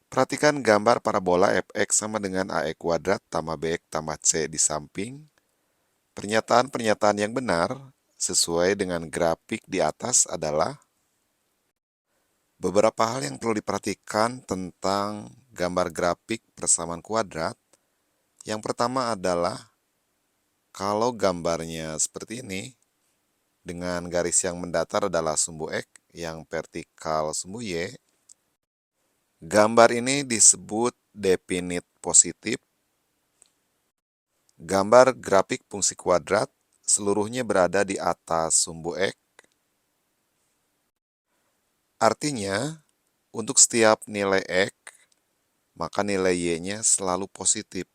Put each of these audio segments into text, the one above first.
Perhatikan gambar parabola fx sama dengan ax kuadrat tambah bx tambah c di samping. Pernyataan-pernyataan yang benar sesuai dengan grafik di atas adalah beberapa hal yang perlu diperhatikan tentang gambar grafik persamaan kuadrat. Yang pertama adalah kalau gambarnya seperti ini, dengan garis yang mendatar adalah sumbu X, yang vertikal sumbu Y, gambar ini disebut definit positif. Gambar grafik fungsi kuadrat seluruhnya berada di atas sumbu X. Artinya, untuk setiap nilai X, maka nilai Y-nya selalu positif.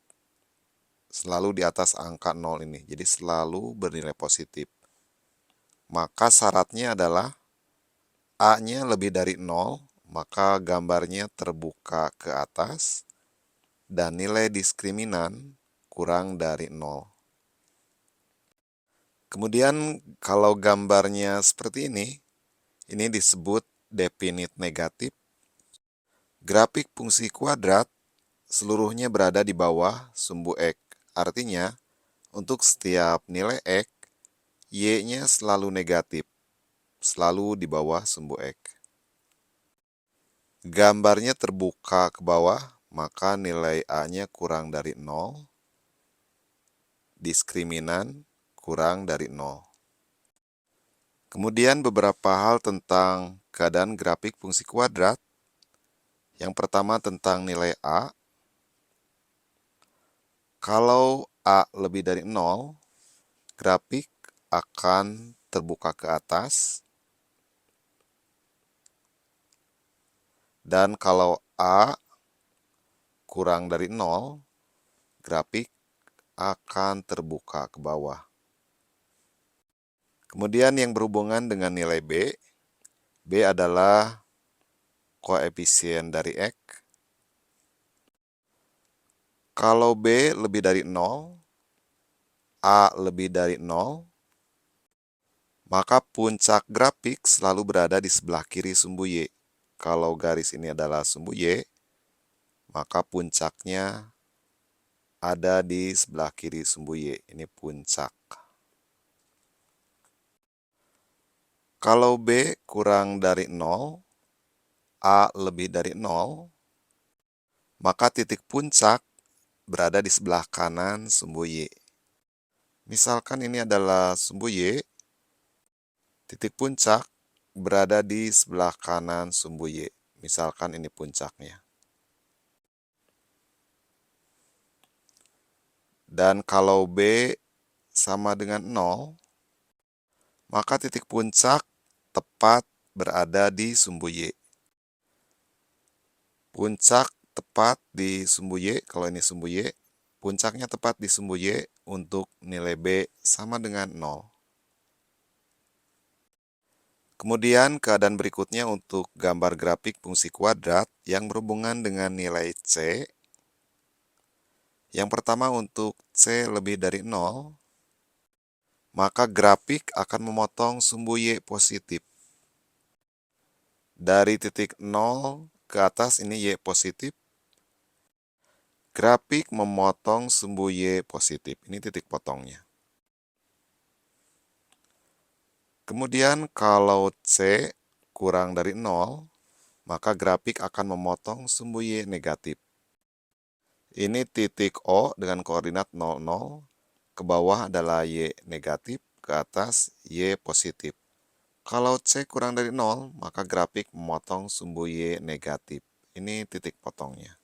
Selalu di atas angka 0 ini. Jadi selalu bernilai positif. Maka syaratnya adalah A-nya lebih dari 0, maka gambarnya terbuka ke atas, dan nilai diskriminan kurang dari 0. Kemudian kalau gambarnya seperti ini disebut definit negatif. Grafik fungsi kuadrat seluruhnya berada di bawah sumbu X. Artinya, untuk setiap nilai X, Y-nya selalu negatif, selalu di bawah sumbu X. Gambarnya terbuka ke bawah, maka nilai A-nya kurang dari 0, diskriminan kurang dari 0. Kemudian beberapa hal tentang keadaan grafik fungsi kuadrat. Yang pertama tentang nilai A. Kalau A lebih dari 0, grafik akan terbuka ke atas. Dan kalau A kurang dari 0, grafik akan terbuka ke bawah. Kemudian yang berhubungan dengan nilai B. B adalah koefisien dari X. Kalau B lebih dari 0, A lebih dari 0, maka puncak grafik selalu berada di sebelah kiri sumbu Y. Kalau garis ini adalah sumbu Y, maka puncaknya ada di sebelah kiri sumbu Y. Ini puncak. Kalau B kurang dari 0, A lebih dari 0, maka titik puncak berada di sebelah kanan sumbu Y. Misalkan ini adalah sumbu Y, titik puncak berada di sebelah kanan sumbu Y. Misalkan ini puncaknya. Dan kalau B sama dengan 0, maka titik puncak tepat berada di sumbu Y. Puncak tepat di sumbu Y, kalau ini sumbu Y, puncaknya tepat di sumbu Y untuk nilai B sama dengan 0. Kemudian keadaan berikutnya untuk gambar grafik fungsi kuadrat yang berhubungan dengan nilai C. Yang pertama untuk C lebih dari 0, maka grafik akan memotong sumbu Y positif. Dari titik 0 ke atas ini Y positif. Grafik memotong sumbu Y positif. Ini titik potongnya. Kemudian kalau C kurang dari 0, maka grafik akan memotong sumbu Y negatif. Ini titik O dengan koordinat 00, ke bawah adalah Y negatif, ke atas Y positif. Kalau C kurang dari 0, maka grafik memotong sumbu Y negatif. Ini titik potongnya.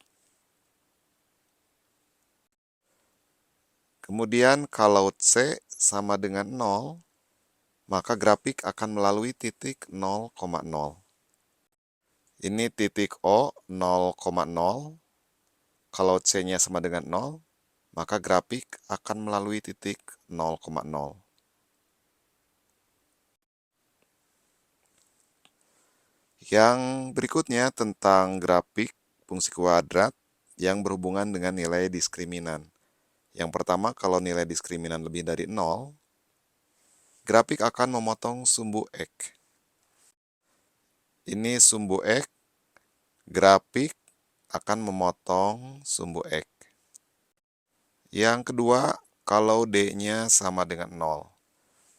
Kemudian kalau C sama dengan 0, maka grafik akan melalui titik 0,0. Ini titik O 0,0. Kalau C-nya sama dengan 0, maka grafik akan melalui titik 0,0. Yang berikutnya tentang grafik fungsi kuadrat yang berhubungan dengan nilai diskriminan. Yang pertama, kalau nilai diskriminan lebih dari 0, grafik akan memotong sumbu X. Ini sumbu X, grafik akan memotong sumbu X. Yang kedua, kalau D-nya sama dengan 0.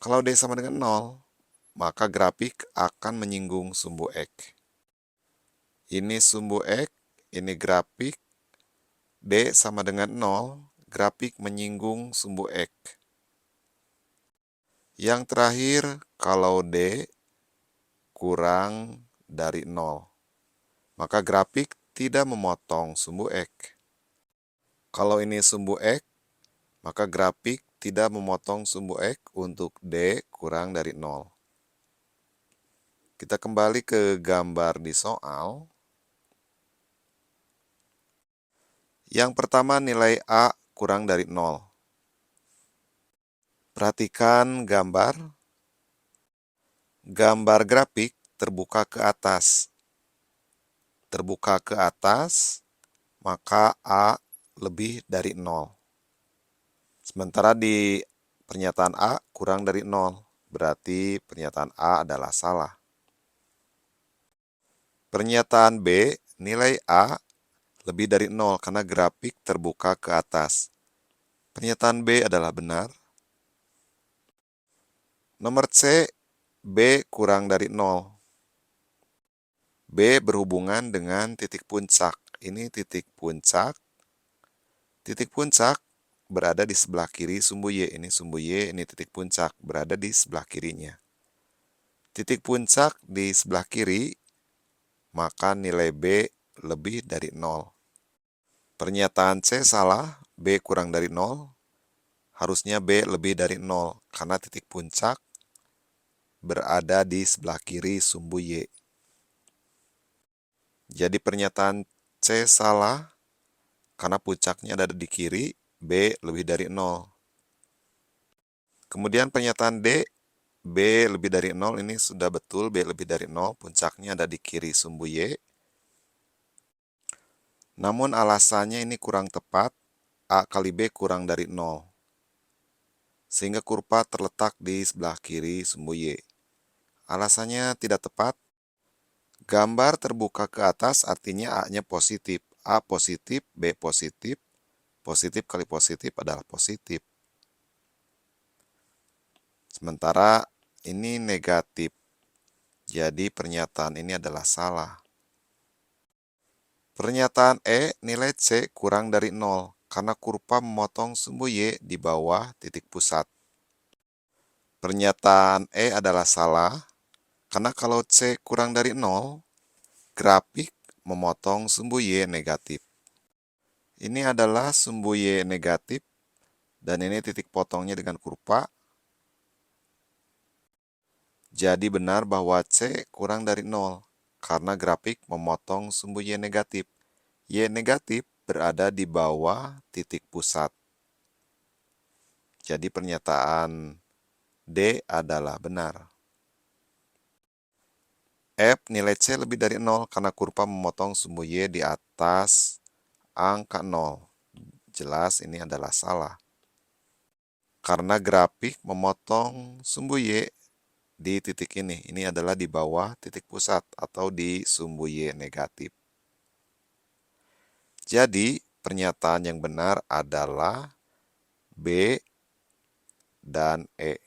Kalau D sama dengan 0, maka grafik akan menyinggung sumbu X. Ini sumbu X, ini grafik. D sama dengan 0, grafik menyinggung sumbu X. Yang terakhir, kalau D kurang dari 0, maka grafik tidak memotong sumbu X. Kalau ini sumbu X, maka grafik tidak memotong sumbu X untuk D kurang dari 0. Kita kembali ke gambar di soal. Yang pertama, nilai A kurang dari 0. Perhatikan gambar. Gambar grafik terbuka ke atas. Terbuka ke atas, maka A lebih dari 0. Sementara di pernyataan A kurang dari 0, berarti pernyataan A adalah salah. Pernyataan B, nilai A lebih dari 0 karena grafik terbuka ke atas. Pernyataan B adalah benar. Nomor C, B kurang dari 0. B berhubungan dengan titik puncak. Ini titik puncak. Titik puncak berada di sebelah kiri sumbu Y. Ini sumbu Y, ini titik puncak, berada di sebelah kirinya. Titik puncak di sebelah kiri, maka nilai B lebih dari 0. Pernyataan C salah, B kurang dari 0. Harusnya B lebih dari 0, karena titik puncak berada di sebelah kiri sumbu Y. Jadi pernyataan C salah, karena puncaknya ada di kiri, B lebih dari 0. Kemudian pernyataan D, B lebih dari 0, ini sudah betul, B lebih dari 0, puncaknya ada di kiri sumbu Y. Namun alasannya ini kurang tepat, A kali B kurang dari 0. Sehingga kurva terletak di sebelah kiri sumbu Y. Alasannya tidak tepat. Gambar terbuka ke atas artinya A-nya positif. A positif, B positif. Positif kali positif adalah positif. Sementara ini negatif. Jadi pernyataan ini adalah salah. Pernyataan E, nilai C kurang dari 0 karena kurva memotong sumbu Y di bawah titik pusat. Pernyataan E adalah salah karena kalau C kurang dari 0, grafik memotong sumbu Y negatif. Ini adalah sumbu Y negatif dan ini titik potongnya dengan kurva. Jadi benar bahwa C kurang dari 0 karena grafik memotong sumbu Y negatif. Y negatif berada di bawah titik pusat. Jadi pernyataan D adalah benar. F, nilai C lebih dari 0 karena kurva memotong sumbu Y di atas angka 0. Jelas ini adalah salah. Karena grafik memotong sumbu Y di titik ini. Ini adalah di bawah titik pusat atau di sumbu Y negatif. Jadi, pernyataan yang benar adalah B dan E.